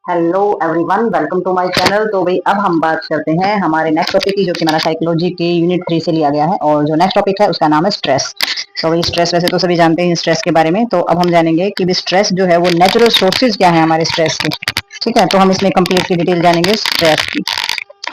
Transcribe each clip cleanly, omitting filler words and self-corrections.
Hello everyone, welcome to my channel. तो भाई अब हम बात करते हैं हमारे नेक्स्ट टॉपिक की, जो कि हमारा साइकोलॉजी के यूनिट 3 से लिया गया है। और जो नेक्स्ट टॉपिक है उसका नाम है स्ट्रेस। तो भाई स्ट्रेस वैसे तो सभी जानते हैं स्ट्रेस के बारे में। तो अब हम जानेंगे कि स्ट्रेस जो है वो नेचुरल सोर्सेज क्या है हमारे स्ट्रेस के। ठीक है, तो हम इसमें कंप्लीट की डिटेल जानेंगे स्ट्रेस की।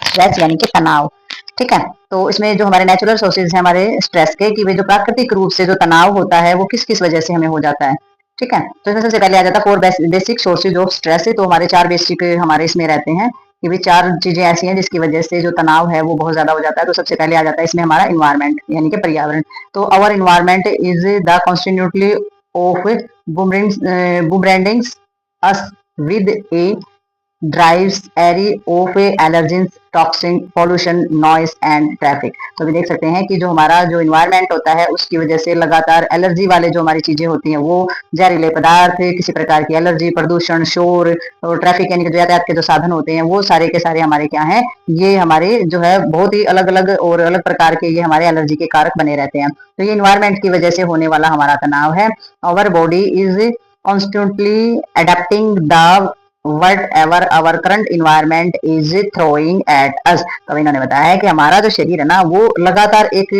स्ट्रेस यानी कि तनाव। ठीक है, तो इसमें जो हमारे नेचुरल सोर्सेज है हमारे स्ट्रेस के, कि वे जो प्राकृतिक रूप से जो तनाव होता है वो किस किस वजह से हमें हो जाता है। ठीक है, तो इसमें सबसे पहले आ जाता है four basic sources of stress है। तो हमारे चार बेसिक हमारे इसमें रहते हैं कि भी चार चीजें ऐसी हैं जिसकी वजह से जो तनाव है वो बहुत ज्यादा हो जाता है। तो सबसे पहले आ जाता है इसमें हमारा इन्वायरमेंट यानी कि पर्यावरण। तो our environment is the constantly of bombarding us with a drives array of allergens toxin pollution noise and traffic. तो अभी देख सकते हैं कि जो हमारा जो इन्वायरमेंट होता है उसकी वजह से लगातार एलर्जी वाले जो हमारी चीजें होती हैं, वो जहरीले पदार्थ, किसी प्रकार की एलर्जी, प्रदूषण, शोर और ट्रैफिक यानी कि जो यातायात के जो साधन होते हैं वो सारे के सारे हमारे क्या हैं, ये हमारे जो है बहुत ही अलग अलग और अलग प्रकार के ये हमारे एलर्जी के कारक बने रहते हैं। तो ये इन्वायरमेंट की वजह से होने वाला हमारा तनाव है। Our body is constantly adapting the whatever our current environment is throwing at us। तो इन्होंने बताया है कि हमारा जो शरीर है ना वो लगातार एक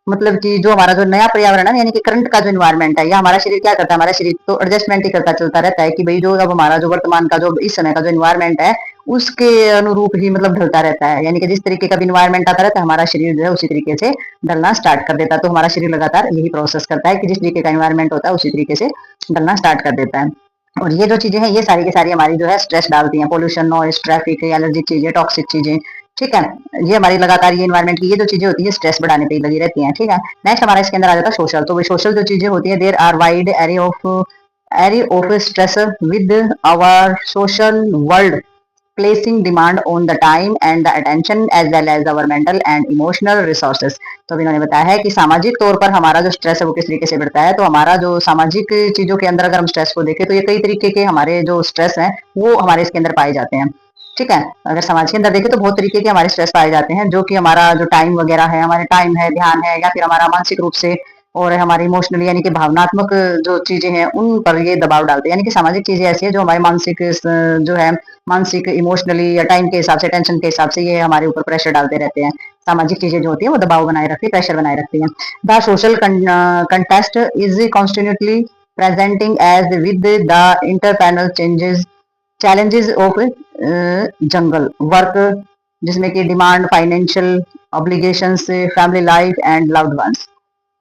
मतलब कि जो हमारा जो नया पर्यावरण है यानी कि करंट का जो इन्वायरमेंट है या हमारा शरीर क्या करता है, हमारा शरीर तो एडजस्टमेंट ही करता चलता रहता है कि भाई जो अब हमारा जो वर्तमान का जो इस समय का जो इन्वायरमेंट है उसके अनुरूप ही मतलब ढलता रहता है। यानी कि जिस तरीके का भी इन्वायरमेंट आता रहता है हमारा शरीर जो है उसी तरीके से ढलना स्टार्ट कर देता है। तो हमारा शरीर लगातार यही प्रोसेस करता है कि जिस तरीके का इन्वायरमेंट होता है उसी तरीके से ढलना स्टार्ट कर देता है। और ये जो चीजें हैं ये सारी की सारी हमारी जो है स्ट्रेस डालती हैं, पोल्यूशन, नॉइस, ट्रैफिक, एलर्जी चीजें, टॉक्सिक चीजें। ठीक है, ये हमारी लगातार ये इन्वायरमेंट की ये जो चीजें होती है स्ट्रेस बढ़ाने पे ही लगी रहती हैं। ठीक है, नेक्स्ट हमारा इसके अंदर आ जाता है सोशल। तो सोशल जो चीजें होती है, there are wide array of stress with our social world placing demand on the time and the attention as well as our mental and emotional resources। तो अभी इन्होंने बताया है कि सामाजिक तौर पर हमारा जो स्ट्रेस है वो किस तरीके से बढ़ता है। तो हमारा जो सामाजिक चीजों के अंदर अगर हम स्ट्रेस को देखें तो ये कई तरीके के हमारे जो स्ट्रेस हैं वो हमारे इसके अंदर पाए जाते हैं। ठीक है, अगर समाज के अंदर देखें तो बहुत तरीके के हमारे स्ट्रेस पाए जाते हैं, जो कि हमारा जो टाइम वगैरह है, हमारे टाइम है, ध्यान है, या फिर हमारा मानसिक रूप से और हमारी इमोशनली यानी कि भावनात्मक जो चीजें हैं उन पर ये दबाव डालते हैं। यानी कि सामाजिक चीजें ऐसी है जो हमारे मानसिक जो है मानसिक इमोशनली या टाइम के हिसाब से, टेंशन के हिसाब से ये हमारे ऊपर प्रेशर डालते रहते हैं। सामाजिक चीजें जो होती है वो दबाव बनाए रखती है, प्रेशर बनाए रखती है। The social context is constantly presenting us with the interpersonal changes challenges of जंगल वर्क, जिसमें कि demand, financial obligations, family life and loved ones.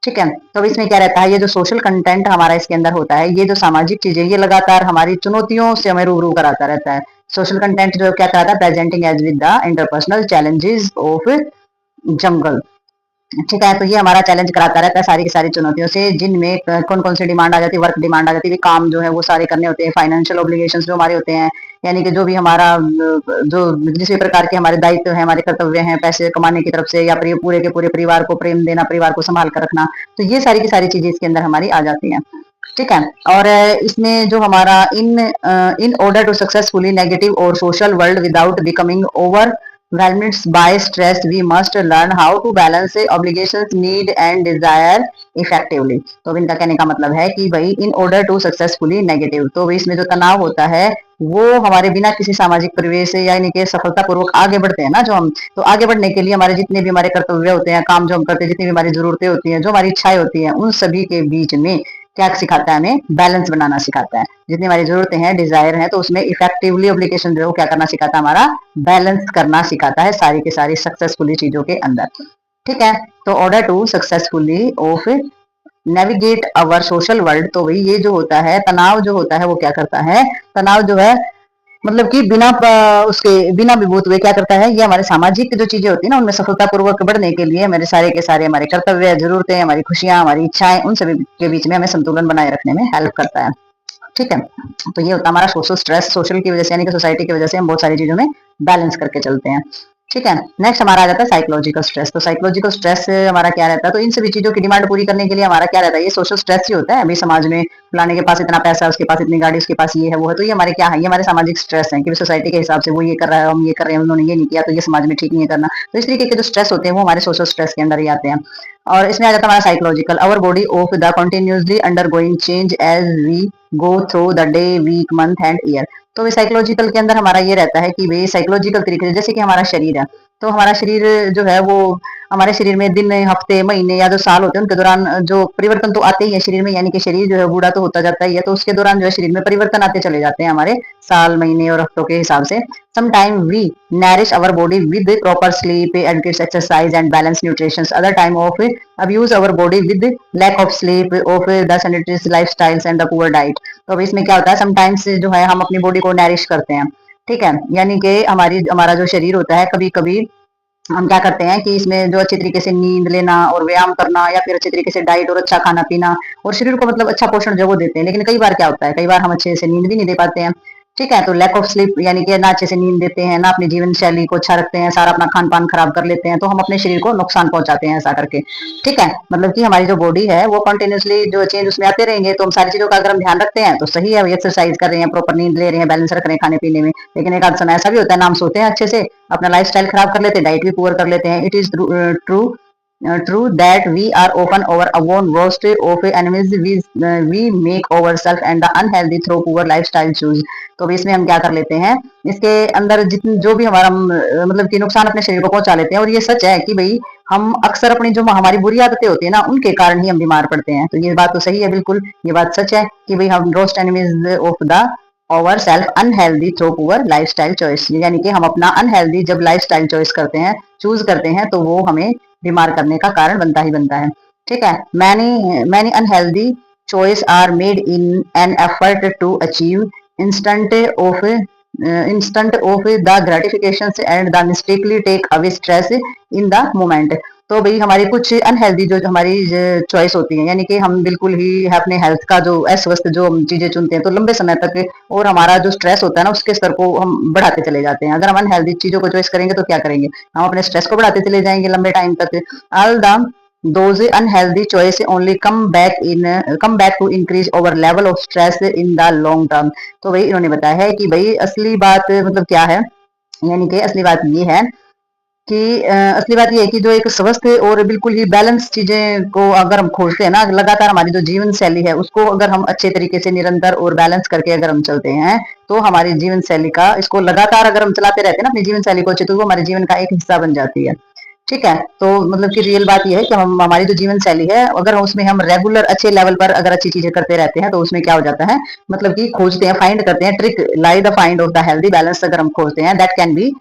ठीक है, तो इसमें क्या रहता है, ये जो सोशल कंटेंट हमारा इसके अंदर होता है, ये जो सामाजिक चीजें ये लगातार हमारी चुनौतियों से हमें रूबरू कराता रहता है। सोशल कंटेंट जो क्या कराता है, presenting us with the interpersonal challenges of जंगल। ठीक है, तो ये हमारा चैलेंज कराता रहता है सारी की सारी चुनौतियों से, जिनमें कौन कौन सी डिमांड आ जाती है, वर्क डिमांड आ जाती है, काम जो है वो सारे करने होते हैं, फाइनेंशियल ऑब्लिगेशंस जो हमारे होते हैं, यानी कि जो भी हमारा जो जिस भी प्रकार के हमारे दायित्व है, हमारे कर्तव्य हैं, पैसे कमाने की तरफ से या पूरे के पूरे परिवार को प्रेम देना, परिवार को संभाल कर रखना, तो ये सारी की सारी चीजें इसके अंदर हमारी आ जाती हैं। ठीक है, और इसमें जो हमारा in order to successfully navigate our social world without becoming over overwhelmed by stress, we must learn how to balance obligations, need and desire effectively। तो इनका कहने का मतलब है कि भाई in order to successfully negative, तो इसमें जो तनाव होता है वो हमारे बिना किसी सामाजिक परिवेश से यानी कि सफलतापूर्वक आगे बढ़ते हैं ना जो हम, तो आगे बढ़ने के लिए हमारे जितने भी हमारे कर्तव्य होते हैं, काम जो हम करते हैं, जितनी भी हमारी जरूरतें होती हैं, जो हमारी इच्छाएं होती हैं, उन सभी के बीच में क्या सिखाता है, हमें बैलेंस बनाना सिखाता है। जितनी हमारी जरूरतें हैं, डिजायर है, तो उसमें इफेक्टिवली एप्लीकेशन जो है वो क्या करना सिखाता है, हमारा बैलेंस करना सिखाता है सारी की सारी सक्सेसफुली चीजों के अंदर। ठीक है, तो order to successfully of navigate our social world, तो भाई ये जो होता है तनाव जो होता है वो क्या करता है, तनाव जो है मतलब कि बिना उसके बिना विभूत हुए क्या करता है, ये हमारे सामाजिक जो चीजें होती है ना उनमें सफलतापूर्वक बढ़ने के लिए हमारे सारे के सारे हमारे कर्तव्य, जरूरतें, हमारी खुशियां, हमारी इच्छाएं, उन सभी के बीच में हमें संतुलन बनाए रखने में हेल्प करता है। ठीक है, तो ये होता है हमारा सोशल स्ट्रेस। सोशल की वजह से यानी कि सोसाइटी की वजह से हम बहुत सारी चीजों में बैलेंस करके चलते हैं। ठीक है, नेक्स्ट हमारा आ जाता है साइकोलॉजिकल स्ट्रेस। तो साइकोलॉजिकल स्ट्रेस हमारा क्या रहता है, तो इन सभी चीजों की डिमांड पूरी करने के लिए हमारा क्या रहता है, ये सोशल स्ट्रेस ही होता है। अभी समाज में फलाने के पास इतना पैसा है, उसके पास इतनी गाड़ी, उसके पास ये है वो है, तो ये हमारे क्या है, ये हमारे सामाजिक स्ट्रेस है कि सोसाइटी के हिसाब से वो ये कर रहा है, हम ये कर रहे हैं, उन्होंने ये नहीं किया तो ये समाज में ठीक नहीं करना। तो इस तरीके के जो स्ट्रेस होते हैं वो हमारे सोशल स्ट्रेस के अंदर ही आते हैं। और इसमें आ जाता है हमारा psychological. Our body of the continuously undergoing change as we go through the day, week, month and year. तो साइकोलॉजिकल के अंदर हमारा ये रहता है कि भाई साइकोलॉजिकल तरीके से, जैसे कि हमारा शरीर है, तो हमारा शरीर जो है वो, हमारे शरीर में दिन, हफ्ते, महीने या जो साल होते हैं उनके दौरान जो परिवर्तन तो आते ही है शरीर में, यानी कि शरीर जो है बूढ़ा तो होता जाता ही है, तो उसके दौरान जो है शरीर में परिवर्तन आते चले जाते हैं हमारे साल, महीने और हफ्तों के हिसाब से। Sometime we nourish our body with proper sleep, adequate exercise and balanced nutrition. Other time of abuse our body with lack of sleep, of the sedentary lifestyles and the poor diet. तो अब इसमें क्या होता है, sometimes जो है हम अपनी बॉडी को नरिश करते हैं, ठीक है, यानी कि हमारा जो शरीर होता है, कभी कभी हम क्या करते हैं कि इसमें जो अच्छे तरीके से नींद लेना और व्यायाम करना, या फिर अच्छे तरीके से डाइट और अच्छा खाना पीना और शरीर को मतलब अच्छा पोषण जो वो देते हैं, लेकिन कई बार क्या होता है, कई बार हम अच्छे से नींद भी नहीं दे पाते हैं, ठीक है। तो लैक ऑफ स्लीप यानी कि ना अच्छे से नींद देते हैं, ना अपनी जीवन शैली को अच्छा रखते हैं, सारा अपना खान पान खराब कर लेते हैं, तो हम अपने शरीर को नुकसान पहुंचाते हैं ऐसा करके, ठीक है। मतलब कि हमारी जो बॉडी है वो कंटिन्यूसली जो चेंज उसमें आते रहेंगे, तो हम सारी चीजों का अगर हम ध्यान रखते हैं तो सही है, एक्सरसाइज कर रहे हैं, प्रॉपर नींद ले रहे हैं, बैलेंस रख रहे हैं खाने पीने में, लेकिन एक आध समय ऐसा भी होता है ना, हम सोते हैं अच्छे से, अपना लाइफ स्टाइल खराब कर लेते हैं, डाइट भी पुअर कर लेते हैं। It is true that we are often our own worst of enemies. We make ourselves and the unhealthy through poor lifestyle choose. तो अभी इसमें हम क्या कर लेते हैं, इसके अंदर जितनी जो भी हमारा मतलब कि नुकसान अपने शरीर को पहुंचा लेते हैं, और ये सच है कि भाई हम अक्सर अपनी जो हमारी बुरी आदतें होती है ना, उनके कारण ही हम बीमार पड़ते हैं। तो ये बात तो सही है, बिल्कुल ये बात सच है कि भाई हम roast enemies of the over self unhealthy through poor lifestyle choice, यानी कि हम अपना अनहेल्दी जब लाइफस्टाइल चॉइस करते हैं, चूज करते हैं, तो वो हमें बीमार करने का कारण बनता ही बनता है, ठीक है। Many many unhealthy choice are made in an effort to achieve instant of the gratification and the mistakenly take away stress in the moment. तो भाई हमारी कुछ अनहेल्दी जो हमारी चॉइस होती है, यानी कि हम बिल्कुल ही अपने हेल्थ का जो अस्वस्थ जो हम चीजें चुनते हैं, तो लंबे समय तक, और हमारा जो स्ट्रेस होता है ना उसके स्तर को हम बढ़ाते चले जाते हैं। अगर हम अनहेल्दी चीजों को चॉइस करेंगे तो क्या करेंगे, हम अपने स्ट्रेस को बढ़ाते चले जाएंगे लंबे टाइम तक। All the those unhealthy choice only come back to increase our level of stress in the long term। तो भाई इन्होंने बताया है कि भाई असली बात मतलब क्या है, यानी कि असली बात ये है कि असली बात ये है कि जो एक स्वस्थ और बिल्कुल ही बैलेंस चीजें को अगर हम खोजते हैं ना, लगातार हमारी जो जीवन शैली है उसको अगर हम अच्छे तरीके से निरंतर और बैलेंस करके अगर हम चलते हैं, तो हमारी जीवन शैली का, इसको लगातार अगर हम चलाते रहते हैं ना अपनी जीवन शैली को अच्छे, तो वो हमारे जीवन का एक हिस्सा बन जाती है, ठीक है। तो मतलब कि रियल बात यह है कि हम हमारी जो जीवन शैली है, अगर उसमें हम रेगुलर अच्छे लेवल पर अगर अच्छी चीजें करते रहते हैं, तो उसमें क्या हो जाता है, मतलब कि खोजते हैं, फाइंड करते हैं, trick lie the find of the healthy balance अगर हम खोजते हैं, that can be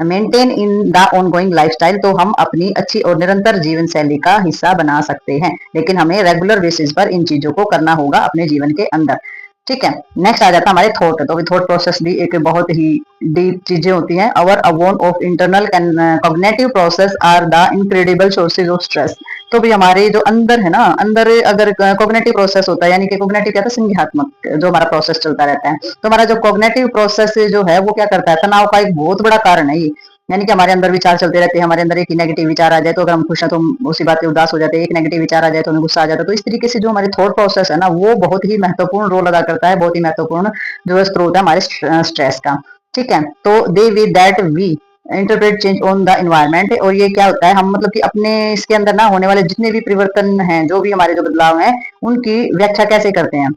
maintain in the ongoing lifestyle, तो हम अपनी अच्छी और निरंतर जीवन शैली का हिस्सा बना सकते हैं, लेकिन हमें रेगुलर बेसिस पर इन चीजों को करना होगा अपने जीवन के अंदर, ठीक है। नेक्स्ट आ जाता है हमारे थॉट। तो थॉट प्रोसेस भी एक बहुत ही डीप चीजें होती हैं। Our own of internal cognitive process are the incredible sources of stress. तो भी हमारे जो अंदर है ना, अंदर अगर कॉग्निटिव प्रोसेस होता है, यानी कि कॉग्निटिव क्या था, संज्ञानात्मक जो हमारा प्रोसेस चलता रहता है, तो हमारा जो कॉग्निटिव प्रोसेस जो है वो क्या करता है, तनाव का एक बहुत बड़ा कारण है ये, यानी कि हमारे अंदर विचार चलते रहते हैं, हमारे अंदर एक नेगेटिव विचार आ जाए तो अगर हम खुश हैं तो हम उसी बात पे उदास हो जाते हैं, एक नेगेटिव विचार आ जाए तो हमें गुस्सा आ जाता है। तो इस तरीके से जो हमारे थॉट प्रोसेस है ना, वो बहुत ही महत्वपूर्ण रोल अदा करता है, बहुत ही महत्वपूर्ण जो स्रोत है हमारे स्ट्रेस का, ठीक है। तो the with that we interpret change on the environment. और ये क्या होता है, हम मतलब कि अपने इसके अंदर ना होने वाले जितने भी परिवर्तन हैं, जो भी हमारे जो बदलाव हैं, उनकी व्याख्या कैसे करते हैं,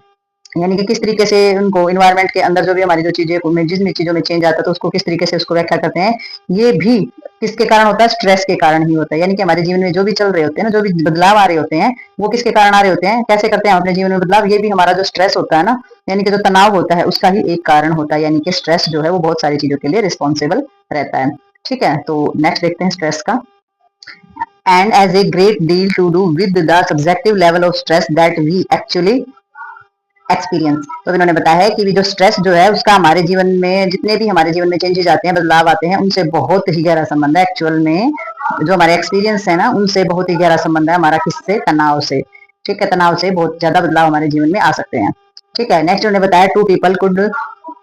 यानी कि किस तरीके से उनको इन्वायरमेंट के अंदर जो भी हमारी जो चीजें जिन भी चीजों में चेंज आता है, तो उसको किस तरीके से उसको व्याख्या करते हैं, ये भी किसके कारण होता है, स्ट्रेस के कारण ही होता है। यानी कि हमारे जीवन में जो भी चल रहे होते हैं ना, जो भी बदलाव आ रहे होते हैं, वो किसके कारण आ रहे होते हैं, कैसे करते हैं हम अपने जीवन में बदलाव, ये भी हमारा जो स्ट्रेस होता है ना, यानी कि जो तनाव होता है, उसका ही एक कारण होता है। यानी कि स्ट्रेस जो है वो बहुत सारी चीजों के लिए रिस्पॉन्सिबल रहता है, ठीक है। तो नेक्स्ट देखते हैं स्ट्रेस का। And as a great deal to do with the subjective level of stress that we actually experience. तो इन्होंने बताया है कि जो स्ट्रेस जो है उसका हमारे जीवन में, जितने भी हमारे जीवन में चेंजेस आते हैं, बदलाव आते हैं, उनसे बहुत ही गहरा संबंध है एक्चुअल में, जो हमारे एक्सपीरियंस है ना, उनसे बहुत ही गहरा संबंध है हमारा, किससे, तनाव से, ठीक है। तनाव से बहुत ज्यादा बदलाव हमारे जीवन में आ सकते हैं, ठीक है। नेक्स्ट उन्होंने बताया two people could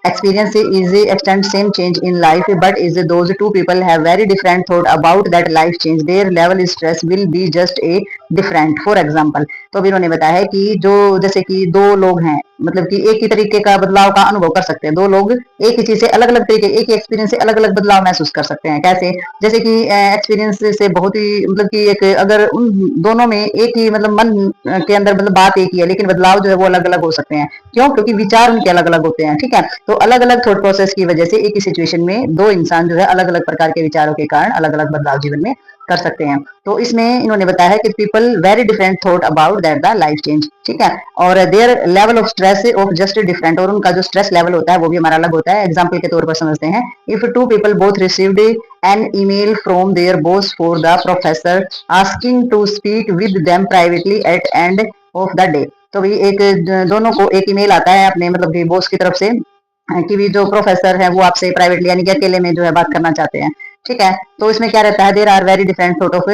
experience is extent same change in life, but is those two people have very different thought about that life change, their level stress will be just a different. For example, तो अभी उन्होंने बताया है कि जो जैसे कि दो लोग हैं, मतलब कि एक ही तरीके का बदलाव का अनुभव कर सकते हैं, दो लोग एक ही चीज से अलग अलग तरीके, एक ही एक्सपीरियंस से अलग अलग बदलाव महसूस कर सकते हैं। कैसे? जैसे कि एक्सपीरियंस से बहुत ही मतलब कि एक अगर उन दोनों में एक ही मतलब मन के अंदर मतलब बात एक ही है, लेकिन बदलाव जो है वो अलग अलग हो सकते हैं। क्यों? क्योंकि विचार उनके अलग अलग होते हैं। ठीक है, तो अलग अलग थॉट प्रोसेस की वजह से एक ही सिचुएशन में दो इंसान जो है अलग अलग प्रकार के विचारों के कारण अलग अलग बदलाव जीवन में कर सकते हैं। तो इसमें इन्होंने बताया है कि people very different thought about that the life change. ठीक है, और their level of stress of just different, और उनका जो स्ट्रेस लेवल होता है वो भी हमारा अलग होता है। एग्जाम्पल के तौर पर समझते हैं, if two people both received an email from their boss for the professor asking to speak with them privately at end of the day. तो भाई एक दोनों को एक ईमेल आता है अपने मतलब कि बॉस की तरफ से कि भी जो प्रोफेसर है वो आपसे प्राइवेटली यानी कि अकेले में जो है बात करना चाहते हैं। ठीक है, तो इसमें क्या रहता है, there are very different thought of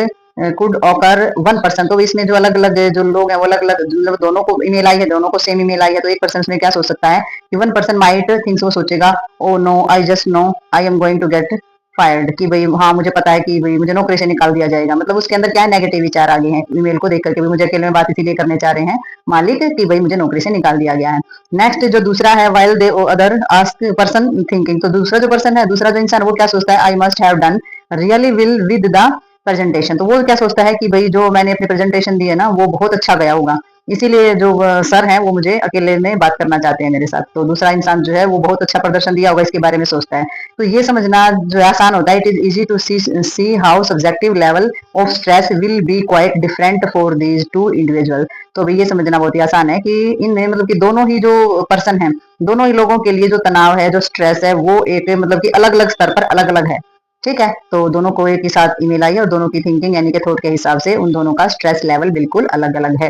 could occur one person. तो इसमें जो अलग अलग जो लोग हैं वो अलग अलग, मतलब दोनों को ईमेल आई है, दोनों को सेम ईमेल आई है, तो एक पर्सन में क्या सोच सकता है कि वन पर्सन माइट थिंक्स, वो सोचेगा oh no I just know I am going to get fired, कि भाई हाँ मुझे पता है कि भाई मुझे नौकरी से निकाल दिया जाएगा। मतलब उसके अंदर क्या है, नेगेटिव विचार आ गए हैं ईमेल को देख करके, भी मुझे अकेले में बात इसीलिए करने चाह रहे हैं मालिक कि भाई मुझे नौकरी से निकाल दिया गया है। नेक्स्ट जो दूसरा है, while they other ask person thinking, तो दूसरा जो पर्सन है, दूसरा जो इंसान वो क्या सोचता है, I must have done really will with the presentation. तो वो क्या सोचता है कि भाई जो मैंने अपनी प्रेजेंटेशन दी है ना वो बहुत अच्छा गया होगा, इसीलिए जो सर हैं वो मुझे अकेले में बात करना चाहते हैं मेरे साथ। तो दूसरा इंसान जो है वो बहुत अच्छा प्रदर्शन दिया होगा इसके बारे में सोचता है। तो ये समझना जो है आसान होता है। It is easy to see how subjective level of stress will be quite different for these two individual. तो भाई ये समझना बहुत ही आसान है कि इनमें मतलब कि दोनों ही जो पर्सन हैं, दोनों ही लोगों के लिए जो तनाव है, जो स्ट्रेस है, वो एक मतलब कि अलग अलग स्तर पर अलग अलग है। ठीक है, तो दोनों को एक ही साथ ईमेल आई है और दोनों की थिंकिंग यानी कि थॉट के हिसाब से उन दोनों का स्ट्रेस लेवल बिल्कुल अलग अलग है।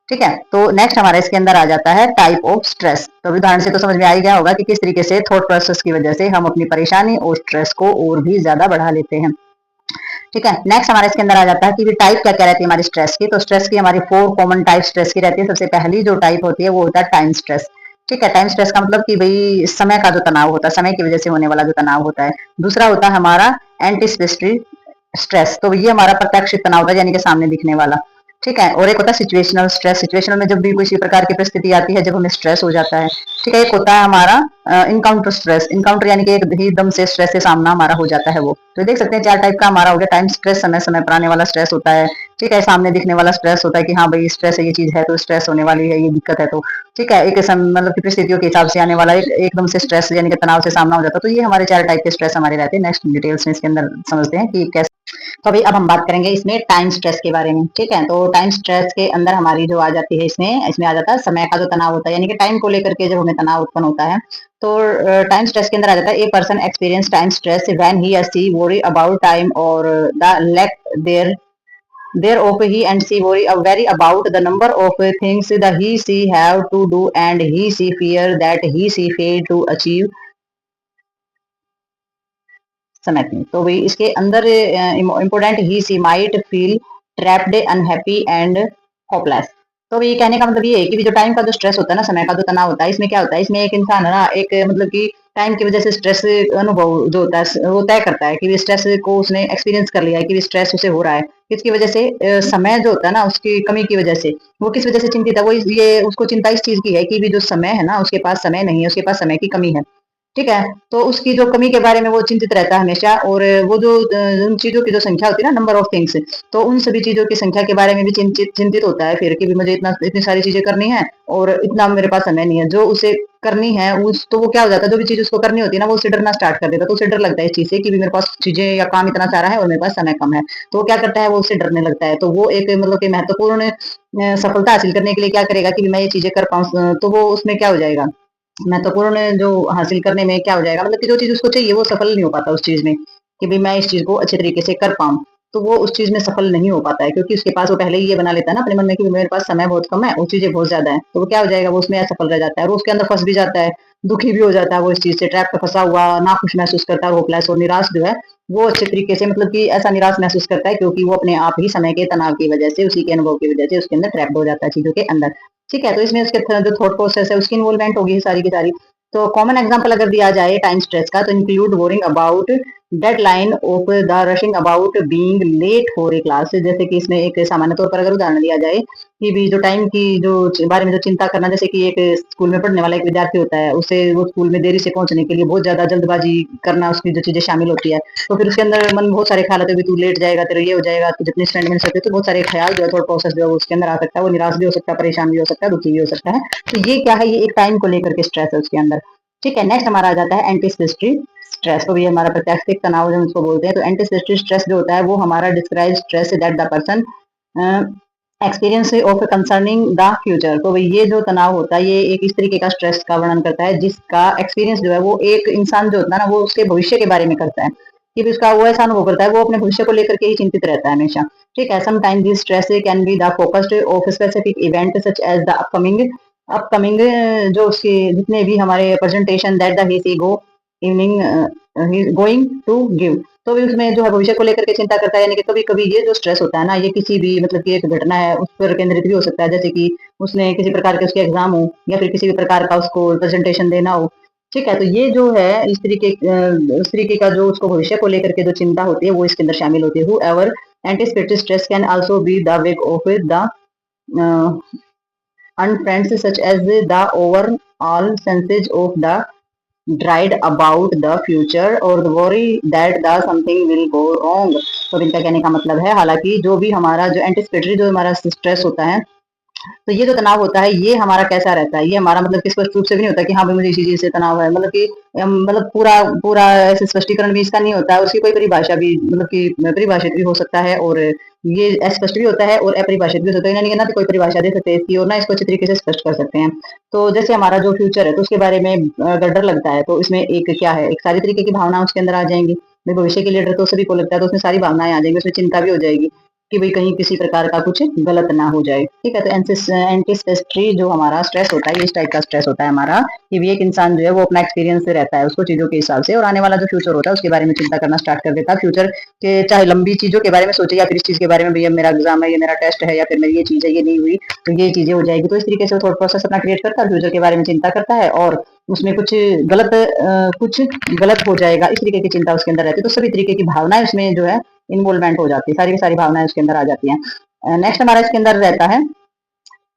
ठीक है, तो नेक्स्ट हमारा इसके अंदर आ जाता है टाइप ऑफ स्ट्रेस। तो उदाहरण से तो समझ में आ ही गया होगा कि किस तरीके से थॉट प्रोसेस की वजह से हम अपनी परेशानी और स्ट्रेस को और भी ज्यादा बढ़ा लेते हैं। ठीक है, नेक्स्ट हमारे इसके अंदर आ जाता है कि टाइप क्या क्या रहती है हमारी स्ट्रेस की। तो स्ट्रेस की हमारी 4 कॉमन टाइप स्ट्रेस की रहती है। सबसे पहली जो टाइप होती है वो होता है टाइम स्ट्रेस। ठीक है, टाइम स्ट्रेस का मतलब कि भाई समय का जो तनाव होता है, समय की वजह से होने वाला जो तनाव होता है। दूसरा होता है हमारा एंटीसिपेटरी स्ट्रेस, तो ये हमारा प्रत्याशित तनाव होता है यानी कि सामने दिखने वाला। ठीक है, और एक होता है सिचुएशनल स्ट्रेस। सिचुएशनल में जब भी किसी प्रकार की परिस्थिति आती है जब हमें स्ट्रेस हो जाता है। ठीक है, एक होता है हमारा इनकाउंटर स्ट्रेस। इनकाउंटर यानी कि एकदम से स्ट्रेस से सामना हमारा हो जाता है वो। तो देख सकते हैं 4 टाइप का हमारा हो गया। टाइम स्ट्रेस, समय समय पर आने वाला स्ट्रेस होता है। ठीक है, सामने दिखने वाला स्ट्रेस होता है कि हाँ भाई स्ट्रेस है, ये चीज है तो स्ट्रेस होने वाली है, ये दिक्कत है। तो ठीक है, एक मतलब की परिस्थितियों के हिसाब से आने वाला एकदम से स्ट्रेस यानी कि तनाव से सामना हो जाता है। तो ये हमारे 4 टाइप के स्ट्रेस हमारे रहते हैं। नेक्स्ट डिटेल्स में इसके अंदर समझते हैं कि कैसे। तो अभी अब हम बात करेंगे इसमें टाइम स्ट्रेस के बारे में। ठीक है, तो टाइम स्ट्रेस के अंदर हमारी जो आ जाती है इसमें आ जाता है समय का जो तनाव होता है, यानी कि टाइम को लेकर के जब हमें तनाव उत्पन्न होता है। तो टाइम स्ट्रेस के अंदर आ जाता है a person experience time stress when he or she worry about time or the lack there of he and she worry very about the number of things the he she have to do and he she fear that he she fail to achieve समय में। तो भाई इसके अंदर important he she might feel trapped unhappy and hopeless. तो ये कहने का मतलब ये है कि जो टाइम का जो स्ट्रेस होता है ना, समय का जो तनाव होता है, इसमें क्या होता है, इसमें एक इंसान है ना एक मतलब कि टाइम की वजह से स्ट्रेस अनुभव जो होता है वो तय करता है कि स्ट्रेस को उसने एक्सपीरियंस कर लिया है कि स्ट्रेस उसे हो रहा है किसकी वजह से, समय जो होता है ना उसकी कमी की वजह से। वो किस वजह से चिंतित है, वो ये उसको चिंता इस चीज की है कि भी जो समय है ना उसके पास समय नहीं है, उसके पास समय की कमी है। ठीक है, तो उसकी जो कमी के बारे में वो चिंतित रहता है हमेशा। और वो जो उन चीजों की जो संख्या होती है ना, नंबर ऑफ थिंग्स, तो उन सभी चीजों की संख्या के बारे में भी चिंतित होता है फिर कि भी मुझे इतनी सारी चीजें करनी है और इतना मेरे पास समय नहीं है जो उसे करनी है। उस तो वो क्या हो जाता है, जो भी चीज उसको करनी होती है ना वो उसे डरना स्टार्ट कर देता है। तो उसे डर लगता है इस चीज से कि भी मेरे पास चीजें या काम इतना सारा है और मेरे पास समय कम है। तो वो क्या करता है, वो उससे डरने लगता है। तो वो एक मतलब कि महत्वपूर्ण सफलता हासिल करने के लिए क्या करेगा कि मैं ये चीजें कर पाऊँ, तो वो उसमें क्या हो जाएगा, महत्वपूर्ण जो हासिल करने में क्या हो जाएगा, मतलब कि जो चीज उसको चाहिए वो सफल नहीं हो पाता उस चीज में कि भाई मैं इस चीज को अच्छे तरीके से कर पाऊं। तो वो उस चीज में सफल नहीं हो पाता है क्योंकि उसके पास वो पहले ही ये बना लेता है ना अपने मन में कि मेरे पास समय बहुत कम है और चीजें बहुत ज्यादा है। तो वो क्या हो जाएगा, वो उसमें असफल रह जाता है और उसके अंदर फंस भी जाता है, दुखी भी हो जाता है। वो इस चीज से ट्रैप पे फंसा हुआ नाखुश महसूस करता है, होपलेस और निराश जो है वो अच्छे तरीके से मतलब कि ऐसा निराश महसूस करता है क्योंकि वो अपने आप ही समय के तनाव की वजह से, उसी के अनुभव की वजह से उसके अंदर ट्रैप हो जाता है चीजों के अंदर। ठीक है, तो इसमें उसके जो थॉट प्रोसेस है उसकी इन्वॉल्वमेंट होगी सारी की सारी। तो कॉमन एग्जांपल अगर दिया जाए टाइम स्ट्रेस का, तो include worrying about deadline of the rushing about being late for a class. जैसे कि इसमें एक सामान्य तौर पर अगर उदाहरण दिया जाए कि भी जो टाइम की जो बारे में जो चिंता करना, जैसे कि एक स्कूल में पढ़ने वाला एक विद्यार्थी होता है, उसे वो स्कूल में देरी से पहुंचने के लिए बहुत ज्यादा जल्दबाजी करना, उसकी जो चीजें शामिल होती है, तो फिर उसके अंदर मन बहुत सारे ख्याल आते हैं, तू लेट जाएगा, तेरा ये हो जाएगा, तो जितने स्टैंड मिल सकते, तो बहुत सारे ख्याल जो है, थोड़ा प्रोसेस जो है उसके अंदर आ सकता है। वो निराश भी हो सकता है, परेशान भी हो सकता है, दुखी भी हो सकता है। तो ये क्या है, ये एक टाइम को लेकर के स्ट्रेस है उसके अंदर। ठीक है, नेक्स्ट हमारा आ जाता है एंटीसिपेटरी स्ट्रेस। तो ये हमारा प्रत्याशित तनाव जो उसको बोलते हैं। तो एंटीसिपेटरी स्ट्रेस जो होता है वो हमारा describe stress that the person experience of concerning the future. तो ये जो तनाव होता है ये एक इस तरीके का स्ट्रेस का वर्णन करता है जिसका एक्सपीरियंस जो है वो एक इंसान जो होता है ना, वो उसके भविष्य के बारे में करता है, कि भी उसका वो ऐसा अनुभव करता है, वो अपने भविष्य को लेकर के ही चिंतित रहता है हमेशा। ठीक है, sometime this stress can be the focused of specific event such as the upcoming upcoming जो उसके जितने भी हमारे presentation that the he go evening going to give. तो भी उसमें जो है भविष्य को लेकर के चिंता करता है, यानी कि कभी कभी ये जो स्ट्रेस होता है ना, ये किसी भी मतलब की एक घटना है उस पर केंद्रित भी हो सकता है, जैसे कि उसने किसी प्रकार के उसके एग्जाम हो या फिर किसी भी प्रकार का उसको प्रेजेंटेशन देना हो। ठीक है, तो ये जो है इस तरीके का जो उसको भविष्य को लेकर के जो चिंता होती है वो इसके अंदर शामिल होती है। Whoever anticipated stress can also be the wake of the unfriends such as the overall senses of the dread about the future और worry that the something will go wrong. तो इनका कहने का मतलब है, हालांकि जो भी हमारा जो एंटिसिपेटरी जो हमारा स्ट्रेस होता है, तो ये जो तनाव होता है ये हमारा कैसा रहता है, ये हमारा मतलब कि स्पष्ट रूप से भी नहीं होता कि हाँ भाई मुझे इसी चीज से तनाव है, मतलब कि मतलब पूरा पूरा ऐसे स्पष्टीकरण भी इसका नहीं होता है, उसकी कोई परिभाषा भी मतलब कि परिभाषित भी हो सकता है, और ये अस्पष्ट भी होता है और अपरिभाषित भी हो सकता है, यानी कि ना तो कोई परिभाषा दे सकते हैं इसकी और ना इसको अच्छी तरीके से स्पष्ट कर सकते हैं। तो जैसे हमारा जो फ्यूचर है तो उसके बारे में अगर डर लगता है तो इसमें एक क्या है, एक सारी तरीके की भावना उसके अंदर आ जाएंगी। भाई भविष्य के लिए डर तो सभी को लगता है, तो उसमें सारी भावनाएं आ जाएंगी, उसमें चिंता भी हो जाएगी कि भाई कहीं किसी प्रकार का कुछ गलत ना हो जाए। ठीक है, तो एंटीसिपेटरी जो हमारा स्ट्रेस होता है ये इस टाइप का स्ट्रेस होता है हमारा, कि भी एक इंसान जो है वो अपना एक्सपीरियंस से रहता है उसको चीजों के हिसाब से, और आने वाला जो फ्यूचर होता है उसके बारे में चिंता करना स्टार्ट कर देता है। फ्यूचर के चाहे लंबी चीजों के बारे में सोचे या फिर इस चीज के बारे में, भैया मेरा एग्जाम है, ये मेरा टेस्ट है, या फिर मेरी ये चीज है, ये नहीं हुई तो ये चीजें हो जाएगी, तो इस तरीके से थोड़ा प्रोसेस अपना क्रिएट करता है, फ्यूचर के बारे में चिंता करता है और उसमें कुछ गलत हो जाएगा इस तरीके की चिंता उसके अंदर रहती है। तो सभी तरीके की भावनाएं उसमें जो है इन्वॉल्वमेंट हो जाती है, सारी की सारी भावनाएं उसके अंदर आ जाती हैं। नेक्स्ट हमारा इसके अंदर रहता है,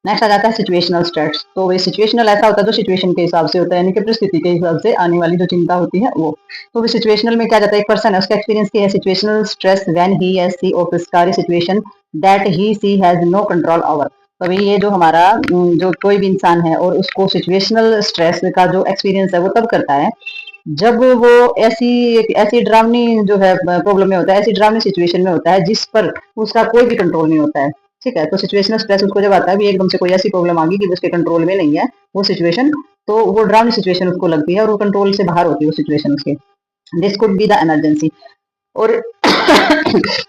नेक्स्ट आ जाता है सिचुएशनल स्ट्रेस। तो वही सिचुएशनल ऐसा होता है जो सिचुएशन के हिसाब से होता है, यानी कि परिस्थिति के हिसाब से आने वाली जो चिंता होती है वो। तो सिचुएशनल में क्या जाता है, एक पर्सन है उसका एक्सपीरियंस क्या है, सिचुएशनल स्ट्रेस व्हेन ही या see of scary situation that he see has no control over. तो अभी ये जो हमारा जो कोई भी इंसान है और उसको सिचुएशनल स्ट्रेस का जो एक्सपीरियंस है वो तब करता है जब वो ऐसी ऐसी डरावनी जो है प्रॉब्लम में होता है, ऐसी डरावनी सिचुएशन में होता है जिस पर उसका कोई भी कंट्रोल नहीं होता है। ठीक है, तो सिचुएशनल स्ट्रेस उसको जब आता है भी एकदम से कोई ऐसी प्रॉब्लम आ गई कि उसके कंट्रोल में नहीं है वो सिचुएशन, तो वो डरावनी सिचुएशन उसको लगती है और वो कंट्रोल से बाहर होती है वो सिचुएशन उसके। This could be the emergency. और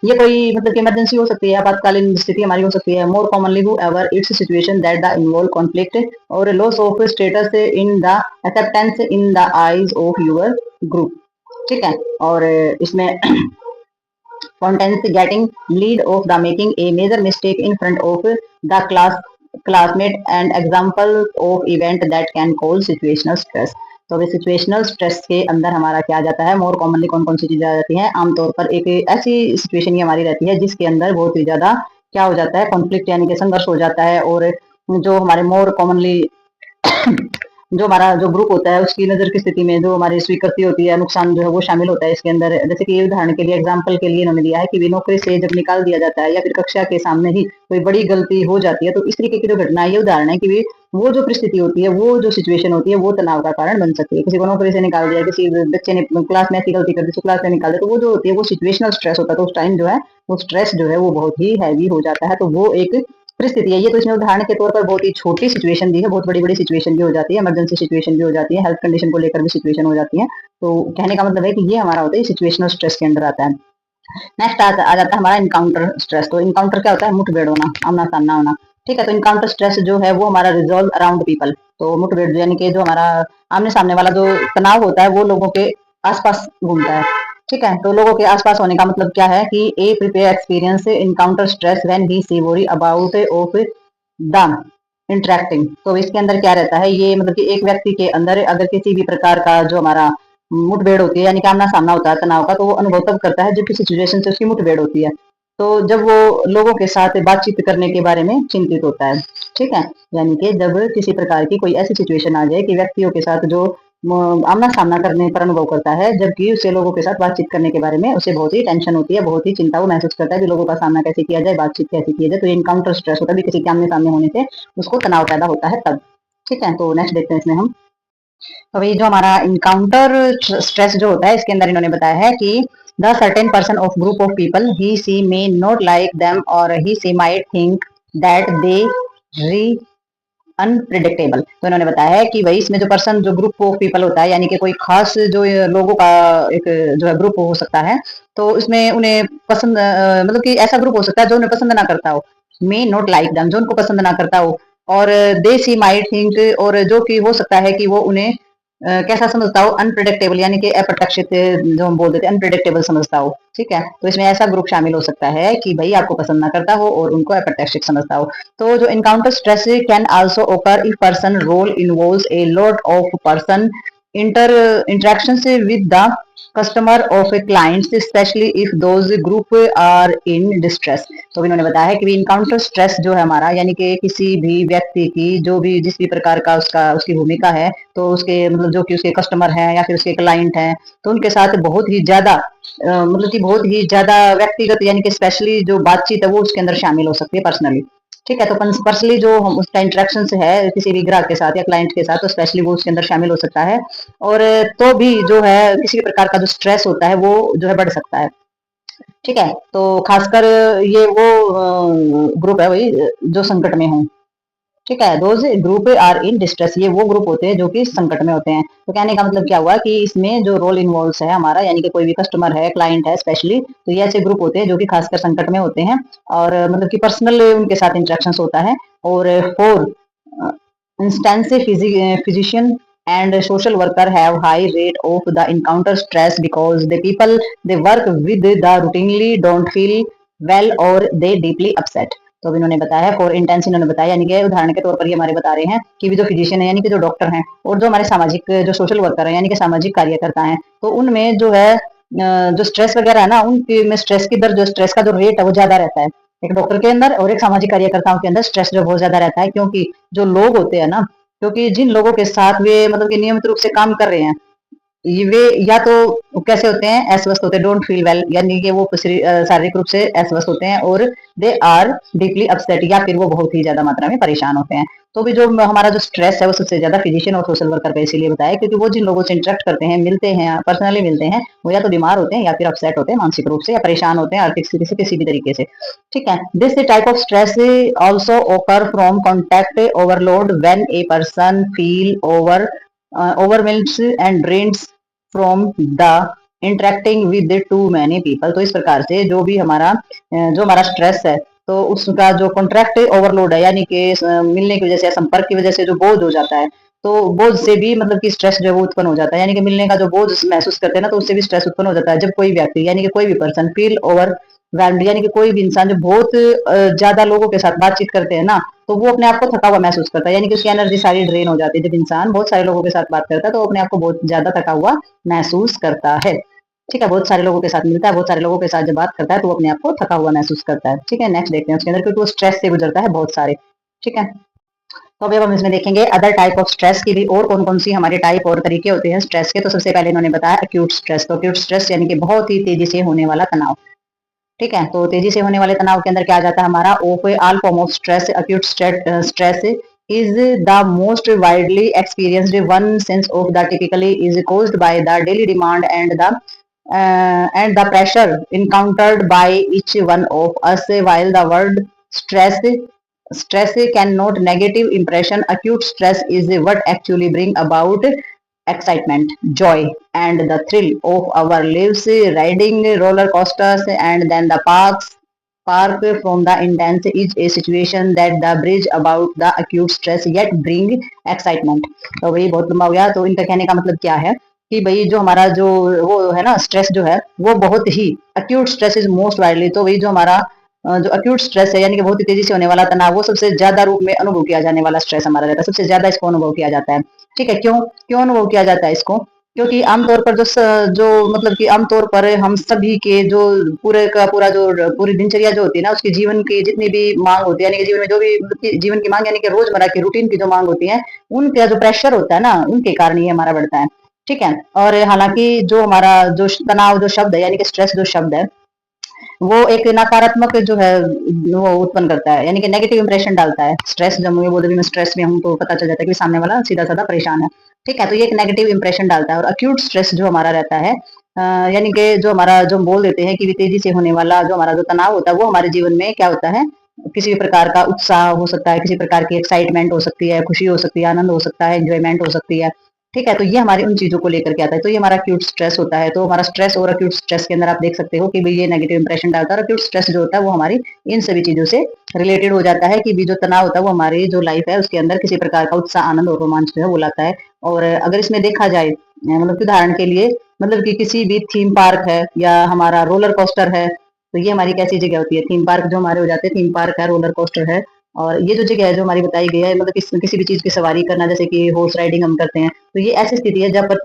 ये कोई मतलब कि इमरजेंसी हो सकती है, आपातकालीन स्थिति हमारी हो सकती है। More commonly however it's situation that the involve conflict or loss of status in the acceptance in the eyes of your group. ठीक है, और इसमें contains getting lead of the making a major mistake in front of the classmate and example of event that can cause situational stress। तो अभी situational stress के अंदर हमारा क्या आ जाता है, मोर कॉमनली कौन कौन सी चीजें आ जाती हैं, आमतौर पर एक ऐसी सिचुएशन हमारी रहती है जिसके अंदर बहुत ही ज्यादा क्या हो जाता है, कॉन्फ्लिक्ट यानी कि संघर्ष हो जाता है, और जो हमारे मोर कॉमनली जो हमारा जो ग्रुप होता है उसकी नजर की स्थिति में जो हमारी स्वीकृति होती है, नुकसान जो है वो शामिल होता है इसके अंदर। जैसे कि उदाहरण के लिए एग्जांपल के लिए इन्होंने दिया है कि नौकरी से जब निकाल दिया जाता है या फिर कक्षा के सामने ही कोई बड़ी गलती हो जाती है, तो इस तरीके की जो घटना है ये उदाहरण है कि वो जो परिस्थिति होती है, वो जो सिचुएशन होती है वो तनाव का कारण बन सकती है। किसी को नौकरी से निकाल दिया, किसी बच्चे ने क्लास में ऐसी गलती कर दी तो क्लास में निकाल दिया, तो वो जो होती है वो सिचुएशनल स्ट्रेस होता है। तो उस टाइम जो है वो स्ट्रेस जो है वो बहुत ही हैवी हो जाता है, तो वो एक परिस्थिति है। ये तो इसमें उदाहरण के तौर पर बहुत ही छोटी सिचुएशन दी है, बहुत बड़ी बड़ी सिचुएशन भी हो जाती है, इमरजेंसी सिचुएशन भी हो जाती है, हेल्थ कंडीशन को लेकर भी सिचुएशन हो जाती है। तो कहने का मतलब है कि ये हमारा होता है सिचुएशनल स्ट्रेस के अंदर आता है। नेक्स्ट आ जाता है हमारा इनकाउंटर स्ट्रेस। तो इनकाउंटर क्या होता है, मुठभेड़ होना, आमना सामना होना। ठीक है, तो इनकाउंटर स्ट्रेस जो है वो हमारा रिजॉल्व अराउंड पीपल। तो मुठभेड़ यानी कि जो हमारा आमने सामने वाला जो तनाव होता है वो लोगों के आसपास घूमता है। ठीक है, तो लोगों के आसपास होने का मतलब क्या है कि a prepare experience encounter stress when he see worry about of the interacting. तो इसके अंदर क्या रहता है, ये मतलब कि एक व्यक्ति के अंदर अगर किसी भी प्रकार का जो हमारा मुठभेड़ होती है, यानी कि आमना सामना होता है तनाव का, तो वो अनुभव तब करता है जब किसी सिचुएशन से उसकी मुठभेड़ होती है। तो जब वो लोगों के साथ बातचीत करने के बारे में चिंतित होता है। ठीक है, यानी कि जब किसी प्रकार की कोई ऐसी सिचुएशन आ जाए कि व्यक्तियों के साथ जो आमना सामना करने पर अनुभव करता है, जबकि उसे लोगों के साथ बातचीत करने के बारे में उसे बहुत ही टेंशन होती है, बहुत ही चिंता वो महसूस करता है कि लोगों का सामना कैसे किया जाए, बातचीत कैसे की जाए। तो ये इनकाउंटर स्ट्रेस होता है, किसी के आमने सामने होने से उसको तनाव पैदा होता है तब। ठीक है, तो नेक्स्ट देखते हैं इसमें हम। तो भाई जो हमारा इनकाउंटर स्ट्रेस जो होता है, इसके अंदर इन्होंने बताया है कि the certain person of group of people he she may not like them or he she might think that they're unpredictable. तो इन्होंने बताया है कि भाई इसमें जो पर्सन जो ग्रुप ऑफ पीपल होता है, यानी कि कोई खास जो लोगों का एक जो है ग्रुप हो सकता है, तो इसमें उन्हें पसंद मतलब कि ऐसा ग्रुप हो सकता है जो उन्हें पसंद ना करता हो, मे नॉट लाइक देम, जो उनको पसंद ना करता हो, और दे सी माइट थिंक, और जो कि हो सकता है कि वो उन्हें कैसा समझता हो, अनप्रिडिक्टेबल, यानी कि अप्रत्याशित, जो हम बोल देते हैं अनप्रिडिक्टेबल समझता हो। ठीक है, तो इसमें ऐसा ग्रुप शामिल हो सकता है कि भाई आपको पसंद ना करता हो और उनको अप्रत्याशित समझता हो। तो जो encounter stress can also occur if person role involves a lot of person interactions with the customer of a client, especially if those group are in distress। तो इन्होंने बताया है कि इनकाउंटर स्ट्रेस जो है हमारा, यानी कि किसी भी व्यक्ति की जो भी जिस भी प्रकार का उसकी भूमिका है, तो उसके मतलब जो कि उसके कस्टमर हैं या फिर उसके क्लाइंट हैं, तो उनके साथ बहुत ही ज्यादा मतलब कि बहुत ही ज्यादा व्यक्तिगत, यानी कि स्पेशली जो बातचीत है वो उसके अंदर शामिल हो सकती है पर्सनली। ठीक है, तो पर्सनली जो हम उसका इंटरेक्शन है किसी भी ग्राहक के साथ या क्लाइंट के साथ, तो स्पेशली वो उसके अंदर शामिल हो सकता है। और तो भी जो है किसी भी प्रकार का जो स्ट्रेस होता है वो जो है बढ़ सकता है। ठीक है, तो खासकर ये वो ग्रुप है वही जो संकट में हो। ठीक है, those group are in distress, ये वो ग्रुप होते हैं जो कि संकट में होते हैं। तो कहने का मतलब क्या हुआ कि इसमें जो रोल इन्वॉल्व है हमारा, यानी कि कोई भी कस्टमर है, क्लाइंट है स्पेशली, तो ये ऐसे ग्रुप होते हैं जो कि खासकर संकट में होते हैं, और मतलब कि पर्सनल उनके साथ इंटरेक्शन होता है। और four instance physician and social worker have high rate of the encounter stress because the people they work with the routinely don't feel well or they deeply upset। तो अब इन्होंने बताया है फॉर इंटेंस, इन्होंने बताया यानी कि उदाहरण के तौर पर ये हमारे बता रहे हैं कि जो फिजिशियन है यानी कि जो डॉक्टर हैं, और जो हमारे सामाजिक जो सोशल वर्कर है यानी कि सामाजिक कार्यकर्ता हैं, तो उनमें जो है जो स्ट्रेस वगैरह है ना, उनके में स्ट्रेस की दर, जो स्ट्रेस का जो रेट है वो ज्यादा रहता है एक डॉक्टर के अंदर और एक सामाजिक कार्यकर्ताओं के अंदर। स्ट्रेस जो बहुत ज्यादा रहता है, क्योंकि जो लोग होते हैं ना, क्योंकि जिन लोगों के साथ वे मतलब कि नियमित रूप से काम कर रहे हैं, वे या तो कैसे होते हैं, अस्वस्थ होते हैं, डोंट फील वेल, यानी कि वो शारीरिक रूप से अस्वस्थ होते हैं, और दे आर डीपली अपसेट, या फिर वो बहुत ही ज्यादा मात्रा में परेशान होते हैं। तो भी जो हमारा जो स्ट्रेस है वो सबसे ज्यादा फिजिशियन और सोशल वर्कर पे इसीलिए बताया क्योंकि वो जिन लोगों से इंटरेक्ट करते हैं, मिलते हैं, पर्सनली मिलते हैं, वो या तो बीमार होते हैं या फिर अपसेट होते हैं मानसिक रूप से, या परेशान होते हैं आर्थिक स्थिति से किसी भी तरीके से। ठीक है, this type of stress also occur from contact overload when a person feel overwhelmed and drains from the interacting with too many people. तो इस प्रकार से जो हमारा स्ट्रेस है, तो उसका जो कॉन्ट्रैक्ट ओवरलोड है, यानी कि मिलने की वजह से, संपर्क की वजह से जो बोझ हो जाता है, तो बोझ से भी मतलब कि स्ट्रेस जो है वो उत्पन्न हो जाता है, यानी कि मिलने का जो बोझ महसूस करते हैं ना, तो उससे भी स्ट्रेस उत्पन्न हो जाता है। जब कोई व्यक्ति यानी कि कोई भी पर्सन फील ओवर वैल्ड, यानी कि कोई भी इंसान जो बहुत ज्यादा लोगों के साथ बातचीत करते हैं ना, तो वो अपने आप को थका हुआ महसूस करता है, यानी कि उसकी एनर्जी सारी ड्रेन हो जाती है। जब इंसान बहुत सारे लोगों के साथ बात करता है, तो वो अपने आप को बहुत ज्यादा थका हुआ महसूस करता है। ठीक है, बहुत सारे लोगों के साथ मिलता है, बहुत सारे लोगों के साथ जब बात करता है, तो वो अपने आप को थका हुआ महसूस करता है। ठीक है, नेक्स्ट देखते हैं उसके अंदर, क्योंकि वो स्ट्रेस से गुजरता है बहुत सारे। ठीक है, तो अभी अब हम इसमें देखेंगे अदर टाइप ऑफ स्ट्रेस की भी, और कौन कौन सी हमारे टाइप और तरीके होते हैं स्ट्रेस के। तो सबसे पहले इन्होंने बताया एक्यूट स्ट्रेस। तो एक्यूट स्ट्रेस यानी कि बहुत ही तेजी से होने वाला तनाव। ठीक है, तो तेजी से होने वाले तनाव के अंदर क्या आ जाता है हमारा, of all form of stress, acute stress is the most widely experienced one sense of the typically is caused by the daily demand and the pressure encountered by each one of us. While the word stress cannot negative impression, acute stress is what actually bring about excitement, joy, and the thrill of our lives, riding roller coasters, and then the park from the intense is a situation that the bridge about the acute stress yet bring excitement। तो भाई बहुत लंबा हो गया, तो इनका कहने का मतलब क्या है कि भाई जो हमारा जो वो है ना स्ट्रेस जो है वो बहुत ही, acute stress is most widely, तो वही जो हमारा जो अक्यूट स्ट्रेस है यानी कि बहुत ही तेजी से होने वाला तनाव, वो सबसे ज्यादा रूप में अनुभव किया जाने वाला स्ट्रेस हमारा रहता है, सबसे ज्यादा इसको अनुभव किया जाता है। ठीक है, क्यों क्यों अनुभव किया जाता है इसको? क्योंकि आमतौर पर जो मतलब कि आमतौर पर हम सभी के जो पूरे का पूरा जो पूरी दिनचर्या जो होती है ना, उसकी जीवन की जितनी भी मांग होती है, यानी कि जीवन में जो भी मतलब कि जीवन की मांग यानी कि रोजमर्रा की रूटीन की जो मांग होती है, उनका जो प्रेशर होता है ना, उनके कारण ये हमारा बढ़ता है। ठीक है, और हालांकि जो हमारा जो तनाव जो शब्द है यानी कि स्ट्रेस जो शब्द है, वो एक नकारात्मक जो है वो उत्पन्न करता है, यानी कि नेगेटिव इंप्रेशन डालता है। स्ट्रेस जब मुझे बोल मैं स्ट्रेस में हूँ तो पता चल जाता है कि सामने वाला सीधा साधा परेशान है। ठीक है, तो ये एक नेगेटिव इंप्रेशन डालता है। और अक्यूट स्ट्रेस जो हमारा रहता है, यानी कि जो हमारा जो हम बोल देते हैं कि तेजी से होने वाला जो हमारा जो तनाव होता है, वो हमारे जीवन में क्या होता है, किसी भी प्रकार का उत्साह हो सकता है, किसी प्रकार की एक्साइटमेंट हो सकती है, खुशी हो सकती है, आनंद हो सकता है, एंजॉयमेंट हो सकती है। ठीक है, तो ये हमारी उन चीजों को लेकर के आता है, तो ये हमारा अक्यूट स्ट्रेस होता है। तो हमारा स्ट्रेस और अक्यूट स्ट्रेस के अंदर आप देख सकते हो कि भाई ये नेगेटिव इंप्रेशन डालता है। और अक्यूट स्ट्रेस जो होता है वो हमारी इन सभी चीजों से रिलेटेड हो जाता है कि भी जो तनाव होता है वो हमारी जो लाइफ है उसके अंदर किसी प्रकार का उत्साह, आनंद और रोमांच जो है वो लाता है। और अगर इसमें देखा जाए मतलब कि उदाहरण के लिए, मतलब कि किसी भी थीम पार्क है या हमारा रोलर कोस्टर है, तो ये हमारी कैसी जगह होती है? थीम पार्क जो हमारे हो जाते हैं, थीम पार्क है, रोलर कोस्टर है, और ये जो जगह है जो हमारी बताई गई है, मतलब किसी भी चीज की सवारी करना, जैसे कि हॉर्स राइडिंग हम करते हैं, तो ये ऐसी स्थिति है जहाँ पर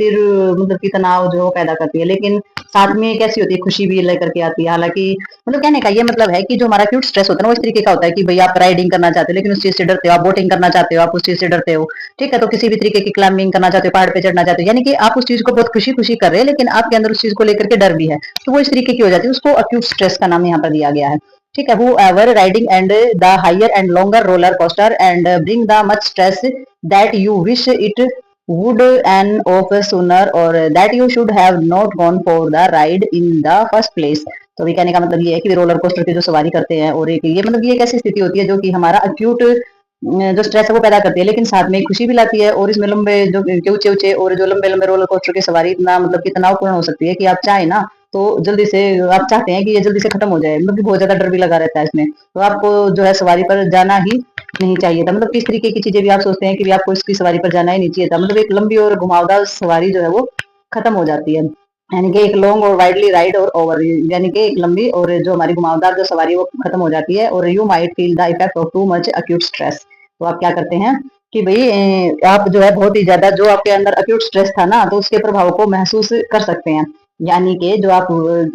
मतलब कि तनाव जो पैदा करती है, लेकिन साथ में कैसी होती है, खुशी भी लेकर के आती है। हालांकि मतलब कहने का ये मतलब है कि जो हमारा क्यूट स्ट्रेस होता है ना, वो इस तरीके का होता है कि भाई आप राइडिंग करना चाहते हो लेकिन उस चीज से डरते हो, आप बोटिंग करना चाहते हो, आप उस चीज से डरते हो। ठीक है, तो किसी भी तरीके की क्लाइंबिंग करना चाहते हो, पहाड़ पे चढ़ना चाहते हो, यानी कि आप उस चीज को बहुत खुशी खुशी कर रहे हैं, लेकिन आपके अंदर उस चीज को लेकर के डर भी है, तो वो इस तरीके की हो जाती है, उसको अक्यूट स्ट्रेस का नाम यहाँ पर दिया गया है। ठीक है, whoever riding and the higher and longer roller coaster and bring the much stress that you wish it would and of sooner or that you should have not gone for the ride in the first place। तो अभी कहने का मतलब ये है कि roller coaster की जो सवारी करते हैं, और एक ये मतलब ये एक ऐसी स्थिति होती है जो कि हमारा अक्यूट जो स्ट्रेस है वो पैदा करती है, लेकिन साथ में खुशी भी लाती है। और इसमें लंबे जो ऊंचे ऊंचे और जो लंबे लंबे रोलर कोस्टर की सवारी इतना मतलब कि तनावपूर्ण हो सकती है कि आप चाहे ना तो जल्दी से, आप चाहते हैं कि ये जल्दी से खत्म हो जाए, मतलब कि बहुत ज्यादा डर भी लगा रहता है इसमें, तो आपको जो है सवारी पर जाना ही नहीं चाहिए था। मतलब किस तरीके की चीजें भी आप सोचते हैं कि भी आपको इसकी सवारी पर जाना ही नहीं चाहिए था, मतलब एक लंबी और घुमावदार सवारी जो है वो खत्म हो जाती है। यानी कि एक लॉन्ग और वाइडली राइड और ओवर, यानी कि एक लंबी और जो हमारी घुमावदार जो सवारी है वो खत्म हो जाती है। और you might feel the effect of too much acute stress. तो आप क्या करते हैं कि भाई आप जो है बहुत ही ज्यादा जो आपके अंदर अक्यूट स्ट्रेस था ना, तो उसके प्रभाव को महसूस कर सकते हैं। यानी कि जो आप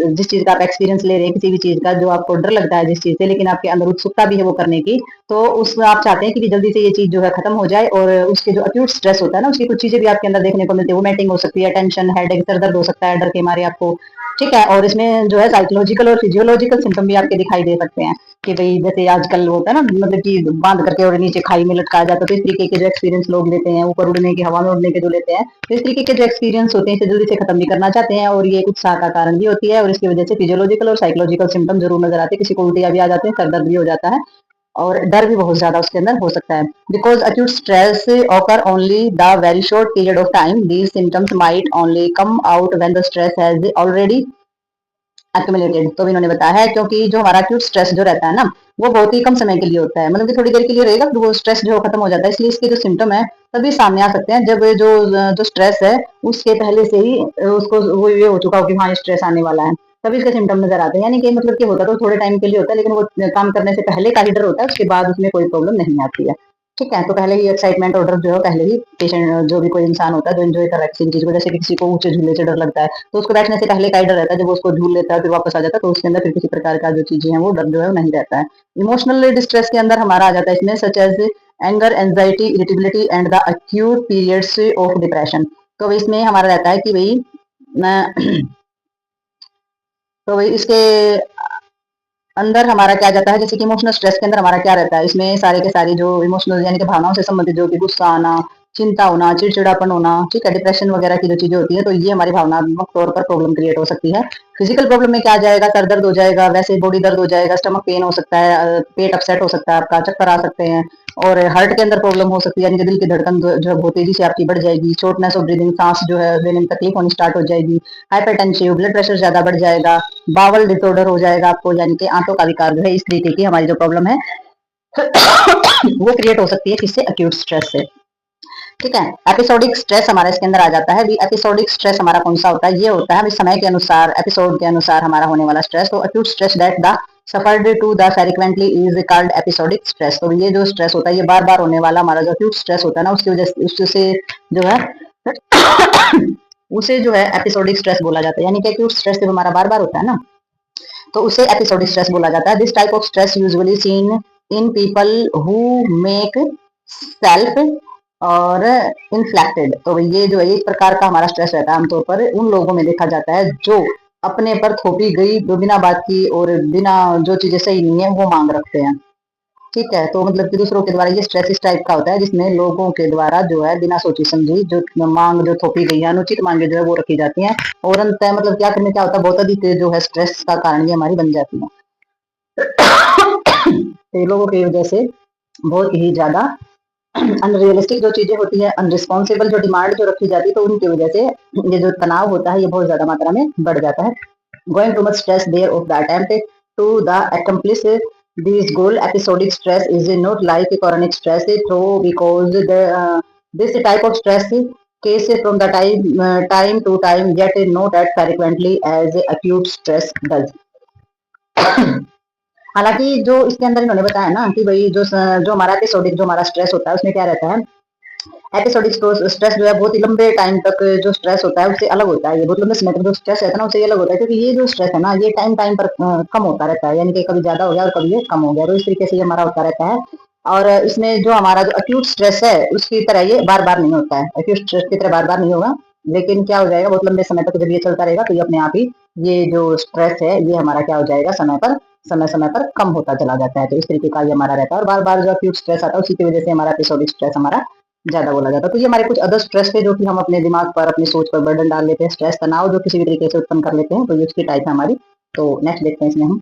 जिस चीज का आप एक्सपीरियंस ले रहे हैं, किसी भी चीज का जो आपको डर लगता है जिस चीज से, लेकिन आपके अंदर उत्सुकता भी है वो करने की, तो उसमें आप चाहते हैं कि जल्दी से ये चीज जो है खत्म हो जाए। और उसके जो अक्यूट स्ट्रेस होता है ना, उसकी कुछ चीजें भी आपके अंदर देखने को मिलती है, वोमिटिंग हो सकती है, टेंशन, हेडेक, सर दर्द हो सकता है डर के मारे आपको। ठीक है, और इसमें जो है साइकोलॉजिकल और फिजियोलॉजिकल सिम्टम भी आपके दिखाई दे सकते हैं कि भाई जैसे आजकल होता है ना, मतलब कि बांध करके और नीचे खाई में लटकाया जाता है, तो इस तरीके के जो एक्सपीरियंस लोग लेते हैं, ऊपर उड़ने की, हवा में उड़ने के जो लेते हैं, तो इस तरीके के जो एक्सपीरियंस होते हैं इसे जल्दी से खत्म भी करना चाहते हैं, और ये एक उत्साह का कारण भी होती है। और इसकी वजह से फिजियोलॉजिकल और साइकोलॉजिकल सिम्टम जरूर नजर आते हैं, किसी को उल्टियां भी आ जाते हैं, सर दर्द भी हो जाता है, और डर भी बहुत ज्यादा उसके अंदर हो सकता है। Because acute stress occur only the very short period of time, these symptoms might only come out when the stress has already accumulated. तो भी इन्होंने बताया है, क्योंकि जो हमारा अक्यूट स्ट्रेस जो रहता है ना, वो बहुत ही कम समय के लिए होता है, मतलब कि थोड़ी देर के लिए रहेगा, फिर वो स्ट्रेस जो खत्म हो जाता है। इसलिए इसके जो सिम्टम है तभी सामने आ सकते हैं जब जो जो स्ट्रेस है उसके पहले से ही उसको वो ये हो चुका हो कि हाँ स्ट्रेस आने वाला है, तभी इसके सिम्टम नजर आते हैं। यानी कि मतलब कि होता तो थोड़े टाइम के लिए होता है, लेकिन वो काम करने से पहले का ही डर होता है, उसके बाद उसमें कोई प्रॉब्लम नहीं आती है। ठीक है, तो पहले ही एक्साइटमेंट और डर जो है पहले ही पेशेंट जो भी कोई इंसान होता है जो एंजॉय कर रहा है किसी भी चीज को, जैसे कि किसी को ऊंचे झूले से डर लगता है, तो उसको बैठने से पहले का ही डर रहता है, जब वो उसको झूल लेता है फिर वापस आ जाता है, तो उसके अंदर फिर किसी प्रकार का जो चीजें हैं वो डर जो है वो नहीं रहता है। इमोशनल डिस्ट्रेस के अंदर हमारा आ जाता है इसमें, such as anger, anxiety, irritability and the acute periods of depression. तो इसमें हमारा रहता है कि भाई तो भाई इसके अंदर हमारा क्या जाता है, जैसे कि इमोशनल स्ट्रेस के अंदर हमारा क्या रहता है, इसमें सारे के सारे जो इमोशनल यानी कि भावनाओं से संबंधित जो कि गुस्सा आना, चिंता होना, चिड़चिड़ापन होना, ठीक है, डिप्रेशन वगैरह की जो चीजें होती है, तो ये हमारी भावनात्मक तौर पर प्रॉब्लम क्रिएट हो सकती है। फिजिकल प्रॉब्लम में क्या आ जाएगा, सर दर्द हो जाएगा, वैसे बॉडी दर्द हो जाएगा, स्टमक पेन हो सकता है, पेट अपसेट हो सकता है आपका, चक्कर आ सकते हैं, और हार्ट के अंदर प्रॉब्लम हो सकती है, यानी कि दिल की धड़कन जो है बहुत तेजी से आपकी बढ़ जाएगी, शॉर्टनेस ऑफ ब्रीदिंग, सांस जो है लेने में तकलीफ होनी स्टार्ट हो जाएगी, हाइपरटेंसिव, ब्लड प्रेशर ज्यादा बढ़ जाएगा, बावल डिसऑर्डर हो जाएगा आपको, यानी कि आंतों का विकार जो है, इस तरीके की हमारी जो प्रॉब्लम है वो क्रिएट हो सकती है किससे, अक्यूट स्ट्रेस से। ठीक है, एपिसोडिक स्ट्रेस हमारा इसके अंदर आ जाता है। भी एपिसोडिक स्ट्रेस हमारा कौन सा होता है, ये होता है समय के अनुसार, एपिसोड के अनुसार हमारा होने वाला स्ट्रेस। तो acute stress that the suffered to the frequently is called episodic stress. तो ये जो स्ट्रेस होता है ये बार बार होने वाला हमारा जो एक्यूट स्ट्रेस होता है ना, उसकी वजह से उससे जो है उसे जो है एपिसोडिक स्ट्रेस बोला जाता है। यानी कि एक्यूट स्ट्रेस जब हमारा बार बार होता है ना, तो उसे एपिसोडिक स्ट्रेस बोला जाता है। This type of stress usually seen in people who make self और इन्फ्लेक्टेड। तो ये जो है इस प्रकार का हमारा स्ट्रेस रहता है आमतौर पर उन लोगों में देखा जाता है जो अपने पर थोपी गई, जो बिना बात की और बिना जो चीजें सही नहीं है वो मांग रखते हैं। ठीक है, तो मतलब कि दूसरों के द्वारा ये स्ट्रेस इस टाइप का होता है जिसमें लोगों के द्वारा जो है बिना सोची समझी जो मांग जो थोपी गई है, अनुचित मांगे जो है वो रखी जाती हैं, और अंततः मतलब क्या करने क्या होता है, बहुत अधिक जो है स्ट्रेस का कारण ये हमारी बन जाती है। तो लोगों की वजह से बहुत ही ज्यादा अनरियलिस्टिक जो चीजें होती है, अनरिस्पॉन्सिबल जो डिमांड जो रखी जाती है, तो उनकी वजह से ये जो तनाव होता है ये बहुत ज्यादा मात्रा में बढ़ जाता है। Going too much stress there of the attempt to the accomplish this goal. Episodic stress is not like chronic stress, though, because this type of stress case from the time to time, yet not as frequently as acute stress does. हालांकि जो इसके अंदर इन्होंने बताया ना कि भाई जो हमारा एपिसोडिक जो हमारा स्ट्रेस होता है उसमें क्या रहता है, एपिसोडिक स्ट्रेस जो है बहुत ही लंबे टाइम तक जो स्ट्रेस होता है उससे अलग होता है। ये बहुत लंबे समय तक जो स्ट्रेस रहता है ना उससे अलग होता है, क्योंकि ये जो स्ट्रेस है ना ये टाइम टाइम पर कम होता रहता है, यानी कि कभी ज्यादा हो गया और कभी ये कम हो गया, तो इस तरीके से ये हमारा होता रहता है। और इसमें जो हमारा जो अक्यूट स्ट्रेस है उसकी तरह ये बार बार नहीं होता है, अक्यूट स्ट्रेस की तरह बार बार नहीं होगा, लेकिन क्या हो जाएगा बहुत लंबे समय तक जब ये चलता रहेगा तो ये अपने आप ही ये जो स्ट्रेस है ये हमारा क्या हो जाएगा समय समय पर कम होता चला जाता है। तो इस तरीके का ये हमारा रहता है, और बार बार जो अक्यूट स्ट्रेस आता है उसी की वजह से हमारा एपिसोडिक स्ट्रेस हमारा ज्यादा बोला जाता है। तो ये हमारे कुछ अदर स्ट्रेस थे जो कि हम अपने दिमाग पर अपनी सोच पर बर्डन डाल लेते हैं, स्ट्रेस तनाव जो किसी भी तरीके से उत्पन्न कर लेते हैं, तो ये उसकी टाइप है हमारी। तो नेक्स्ट देखते हैं इसमें हम।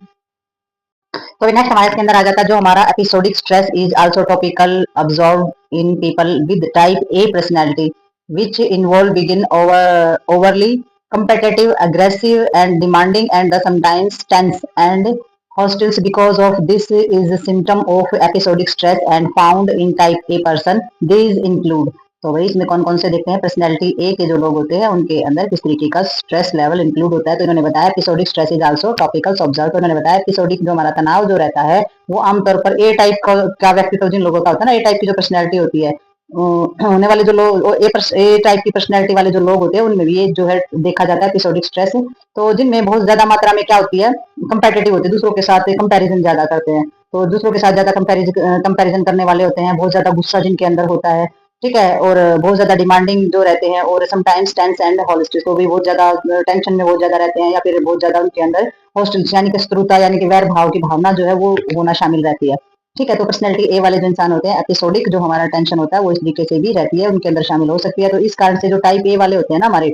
तो नेक्स्ट हमारे इसके अंदर आ जाता है जो हमारा episodic stress is also topical absorb in people with type A personality which involve begin overly competitive, aggressive, and demanding, and the sometimes tense and hostile. Because of this is a symptom of episodic stress and found in type A person. These include, तो भाई इसमें कौन कौन से देखते हैं, personality ए के जो लोग होते हैं उनके अंदर किस तरीके का स्ट्रेस लेवल इंक्लूड होता है। तो इन्होंने बताया episodic stress is also topical observe. तो इन्होंने बताया एपिसोडिक जो हमारा तनाव जो रहता है वो आमतौर पर ए टाइप का व्यक्तित्व जिन लोगों का होता है ना, ए टाइप की जो पर्सनैलिटी होती है होने वाले जो लोग ए टाइप की पर्सनैलिटी वाले जो लोग होते हैं उनमें भी ये जो है देखा जाता है एपिसोडिक स्ट्रेस। तो जिनमें बहुत ज्यादा मात्रा में क्या होती है, कंपेटिटिव होते हैं, दूसरों के साथ कंपैरिजन ज्यादा करते हैं, तो दूसरों के साथ ज्यादा कंपैरिजन करने वाले होते हैं, बहुत ज्यादा गुस्सा जिनके अंदर होता है, ठीक है, और बहुत ज्यादा डिमांडिंग जो रहते हैं, और समटाइम्स टेंस एंड हॉलिस्टिक, तो भी बहुत ज्यादा टेंशन में बहुत ज्यादा रहते हैं, या फिर बहुत ज्यादा उनके अंदर हॉस्टिल यानी कि शत्रुता यानी कि वैर भाव की भावना जो है वो होना शामिल रहती है। ठीक है, तो पर्सनैलिटी ए वाले जो इंसान होते हैं एपिसोडिक जो हमारा टेंशन होता है वो इस तरीके से भी रहती है, उनके अंदर शामिल हो सकती है। तो इस कारण से जो टाइप ए वाले होते हैं ना हमारे,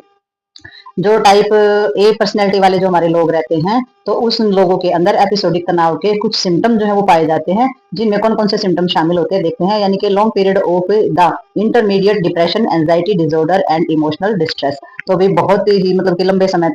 जो टाइप ए पर्सनैलिटी वाले जो हमारे लोग रहते हैं, तो उस लोगों के अंदर एपिसोडिक तनाव के कुछ सिम्टम जो है वो पाए जाते हैं, जिनमें कौन कौन से सिम्टम शामिल होते हैं देखते हैं। यानी कि long period of the intermediate depression, anxiety disorder and emotional distress. तो भी बहुत ही मतलब कि लंबे समय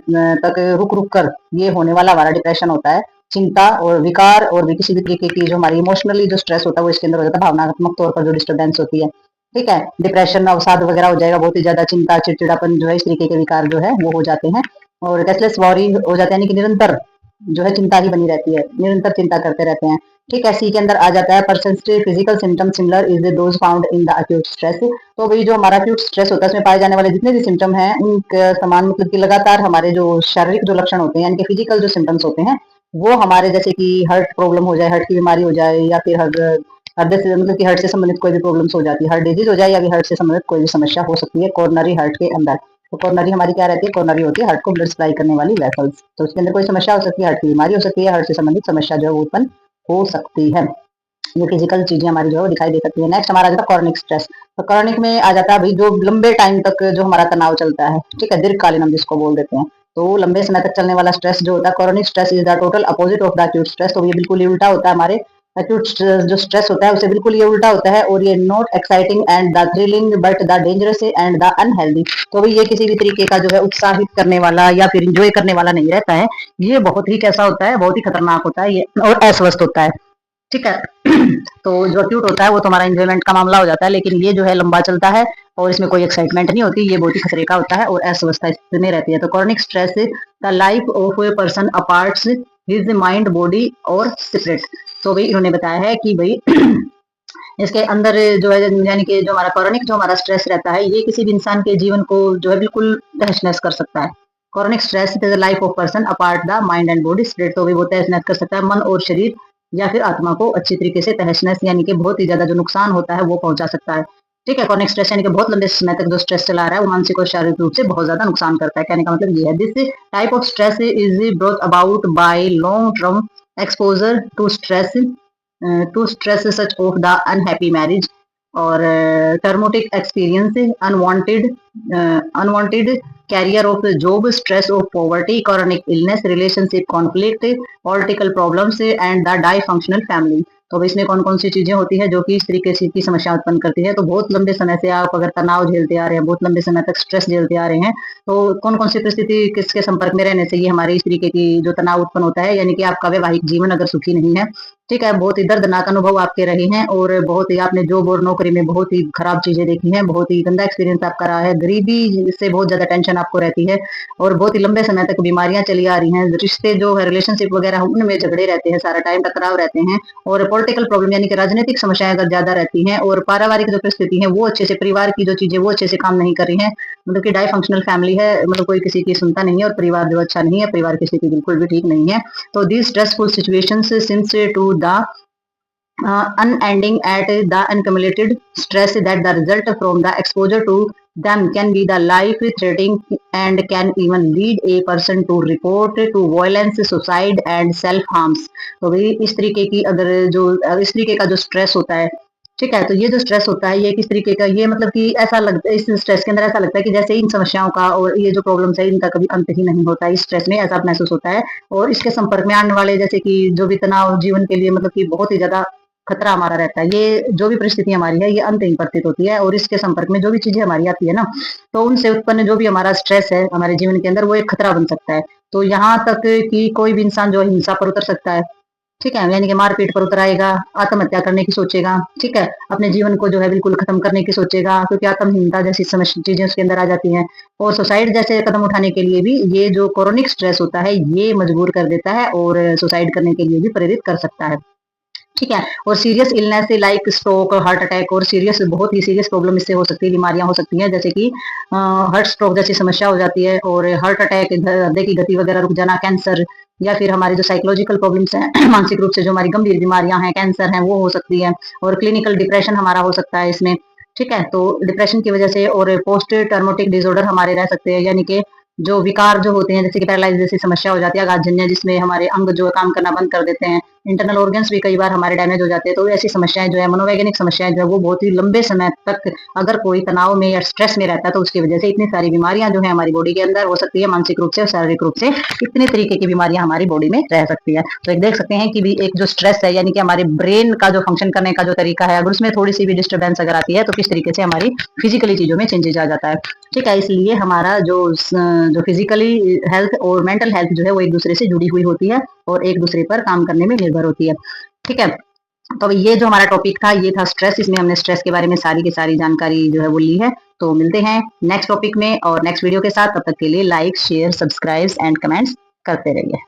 तक रुक रुक कर ये होने वाला हमारा डिप्रेशन होता है, चिंता और विकार, और भी किसी भी तरीके की जो हमारी इमोशनली जो स्ट्रेस होता है वो इसके अंदर हो जाता है, भावनात्मक तौर पर जो डिस्टर्बेंस होती है, ठीक है, डिप्रेशन अवसाद वगैरह हो जाएगा, बहुत ही ज्यादा चिंता चिड़चिड़ापन जो है इस तरीके के विकार जो है वो हो जाते हैं, और रेस्टलेस वॉरी हो जाते हैं, यानी कि निरंतर जो है चिंता ही बनी रहती है, निरंतर चिंता करते रहते हैं। ठीक है, सी के अंदर आ जाता है persistent physical symptom similar is those found in the acute stress. तो वही जो हमारा अक्यूट स्ट्रेस होता है उसमें पाए जाने वाले जितने भी सिम्टम हैं उनके समान मतलब कि लगातार हमारे जो शारीरिक जो लक्षण होते हैं यानी कि फिजिकल जो सिम्टम्स होते हैं वो हमारे जैसे कि हार्ट प्रॉब्लम हो जाए, हार्ट की बीमारी हो जाए, या फिर हृदय से मतलब कि हार्ट से संबंधित कोई भी प्रॉब्लम्स हो जाती है, हार्ट डिजीज हो जाए, या फिर हार्ट से संबंधित कोई भी समस्या हो सकती है कोरोनरी हार्ट के अंदर। तो कोरोनरी हमारी क्या रहती है, कोरोनरी होती है हार्ट को ब्लड सप्लाई करने वाली वेसल्स, तो उसके अंदर कोई समस्या हो सकती है, हार्ट की बीमारी हो सकती है, हार्ट से संबंधित समस्या जो है वो उत्पन्न हो सकती है। ये फिजिकल चीजें हमारी जो है वो दिखाई दे सकती है। नेक्स्ट हमारा आ जाता है कॉर्निक स्ट्रेस। तो कॉर्निक में आ जाता है भाई जो लंबे टाइम तक जो हमारा तनाव चलता है, ठीक है, दीर्घकालीन हम जिसको बोल देते हैं, तो लंबे समय तक चलने वाला स्ट्रेस जो होता है chronic stress is the total opposite of the acute stress. तो ये बिल्कुल ही उल्टा होता है, हमारे एक्यूट जो स्ट्रेस होता है उसे बिल्कुल ये उल्टा होता है, और ये not exciting and the thrilling but the dangerous and the unhealthy. तो भाई ये किसी भी तरीके का जो है उत्साहित करने वाला या फिर इंजॉय करने वाला नहीं रहता है, ये बहुत ही कैसा होता है, बहुत ही खतरनाक होता है ये, और अस्वस्थ होता है। ठीक है, तो जो अक्यूट होता है वो तुम्हारा एंजॉयमेंट का मामला हो जाता है, लेकिन ये जो है लंबा चलता है और इसमें कोई एक्साइटमेंट नहीं होती, ये बहुत ही खतरे का होता है और अस्वस्था स्थिति में रहती है। तो chronic stress the life of a person अपार्ट्स his mind body और स्पिरिट। तो भाई इन्होंने बताया है कि भाई इसके अंदर जो है यानी कि जो हमारा कॉर्निक जो हमारा स्ट्रेस रहता है ये किसी भी इंसान के जीवन को जो है बिल्कुल तहस नहस कर सकता है। Chronic stress is life of person apart the mind and body spirit. तो भी वो तहस नहस कर सकता है मन और शरीर या फिर आत्मा को अच्छी तरीके से तहस नहस यानी कि बहुत ही ज्यादा जो नुकसान होता है वो पहुंचा सकता है। ठीक है, कॉर्निक स्ट्रेस यानी कि बहुत लंबे समय तक जो स्ट्रेस चला रहा है वो मानसिक और शारीरिक रूप से बहुत ज्यादा नुकसान करता है। कहने का मतलब ये है this type of stress is brought about by long term exposure to stress such of the unhappy marriage or traumatic experience unwanted career of job stress of poverty chronic illness relationship conflict political problems and the dysfunctional family. तो अब इसमें कौन कौन सी चीजें होती है जो कि इस तरीके से की समस्या उत्पन्न करती है। तो बहुत लंबे समय से आप अगर तनाव झेलते आ रहे हैं, बहुत लंबे समय तक स्ट्रेस झेलते आ रहे हैं, तो कौन कौन सी परिस्थिति किसके संपर्क में रहने से ये हमारे इस तरीके की जो तनाव उत्पन्न होता है, यानी कि आपका वैवाहिक जीवन अगर सुखी नहीं है, ठीक है, बहुत ही दर्दनाक अनुभव आपके रहे हैं और बहुत ही आपने जॉब और नौकरी में बहुत ही खराब चीजें देखी हैं, बहुत ही गंदा एक्सपीरियंस आपका रहा है, गरीबी से बहुत ज्यादा टेंशन आपको रहती है और बहुत ही लंबे समय तक बीमारियां चली आ रही हैं, रिश्ते जो है रिलेशनशिप वगैरह उनमें झगड़े रहते हैं, सारा टाइम टकराव रहते हैं और पॉलिटिकल प्रॉब्लम यानी कि राजनीतिक समस्याएं अगर ज्यादा रहती हैं और पारिवारिक जो परिस्थिति है वो अच्छे से, परिवार की जो चीजें वो अच्छे से काम नहीं कर रही है, मतलब कि डाई फंक्शनल फैमिली है, मतलब कोई किसी की सुनता नहीं है और परिवार जो अच्छा नहीं है, परिवार की स्थिति बिल्कुल भी ठीक नहीं है। तो these stressful situations since to the unending at the accumulated stress that the result from the exposure to them can be the life threatening and can even lead a person to report to violence, suicide and self harms। तो भाई इस तरीके की अगर जो इस तरीके का जो स्ट्रेस होता है, ठीक है, तो ये जो स्ट्रेस होता है ये किस तरीके का, ये मतलब कि ऐसा लगता है, इस स्ट्रेस के अंदर ऐसा लगता है कि जैसे इन समस्याओं का और ये जो प्रॉब्लम्स है इनका कभी अंत ही नहीं होता है, इस स्ट्रेस में ऐसा महसूस होता है और इसके संपर्क में आने वाले जैसे कि जो भी तनाव जीवन के लिए मतलब कि बहुत ही ज्यादा खतरा हमारा रहता है, ये जो भी परिस्थिति हमारी है ये अंतहीन प्रतीत होती है और इसके संपर्क में जो भी चीजें हमारी आती है ना, तो उनसे उत्पन्न जो भी हमारा स्ट्रेस है हमारे जीवन के अंदर वो एक खतरा बन सकता है। तो यहाँ तक कि कोई भी इंसान जो है हिंसा पर उतर सकता है, ठीक है, यानी कि मारपीट पर उतर आएगा, आत्महत्या करने की सोचेगा, ठीक है, अपने जीवन को जो है बिल्कुल खत्म करने की सोचेगा क्योंकि आत्महीनता जैसी समस्या चीजें उसके अंदर आ जाती हैं और सुसाइड जैसे कदम उठाने के लिए भी ये जो क्रोनिक स्ट्रेस होता है ये मजबूर कर देता है और सुसाइड करने के लिए भी प्रेरित कर सकता है। ठीक है, और serious illness like stroke, heart attack और सीरियस बहुत ही सीरियस प्रॉब्लम इससे हो सकती है, बीमारियां हो सकती हैं जैसे कि हार्ट स्ट्रोक जैसी समस्या हो जाती है और हार्ट अटैक, हृदय की गति वगैरह रुक जाना, कैंसर या फिर हमारी जो साइकोलॉजिकल प्रॉब्लम्स हैं मानसिक रूप से जो हमारी गंभीर बीमारियां हैं, कैंसर हैं, वो हो सकती है और क्लिनिकल डिप्रेशन हमारा हो सकता है इसमें। ठीक है, तो डिप्रेशन की वजह से और पोस्ट ट्रॉमेटिक डिसऑर्डर हमारे रह सकते हैं, यानी कि जो विकार जो होते हैं जैसे कि पैरालाइज जैसी समस्या हो जाती है, आघातजन्य, जिसमें हमारे अंग जो काम करना बंद कर देते हैं, इंटरनल ऑर्गन्स भी कई बार हमारे डैमेज हो जाते हैं। तो ऐसी समस्याएं जो है मनोवैज्ञानिक समस्याएं जो है वो बहुत ही लंबे समय तक अगर कोई तनाव में या स्ट्रेस में रहता है तो उसकी वजह से इतनी सारी बीमारियां जो है हमारी बॉडी के अंदर हो सकती है, मानसिक रूप से और शारीरिक रूप से इतने तरीके की बीमारियां हमारी बॉडी में रह सकती है। तो एक देख सकते हैं कि भी एक जो स्ट्रेस है यानी कि हमारे ब्रेन का जो फंक्शन करने का जो तरीका है अगर उसमें थोड़ी सी भी डिस्टर्बेंस अगर आती है तो किस तरीके से हमारी फिजिकली चीजों में चेंजेस आ जाता है। ठीक है, इसलिए हमारा जो फिजिकली हेल्थ और मेंटल हेल्थ जो है वो एक दूसरे से जुड़ी हुई होती है और एक दूसरे पर काम करने में निर्भर होती है। ठीक है, तो ये जो हमारा टॉपिक था ये था स्ट्रेस, इसमें हमने स्ट्रेस के बारे में सारी की सारी जानकारी जो है वो ली है। तो मिलते हैं नेक्स्ट टॉपिक में और नेक्स्ट वीडियो के साथ, तब तक के लिए like share subscribe and comments करते रहिए।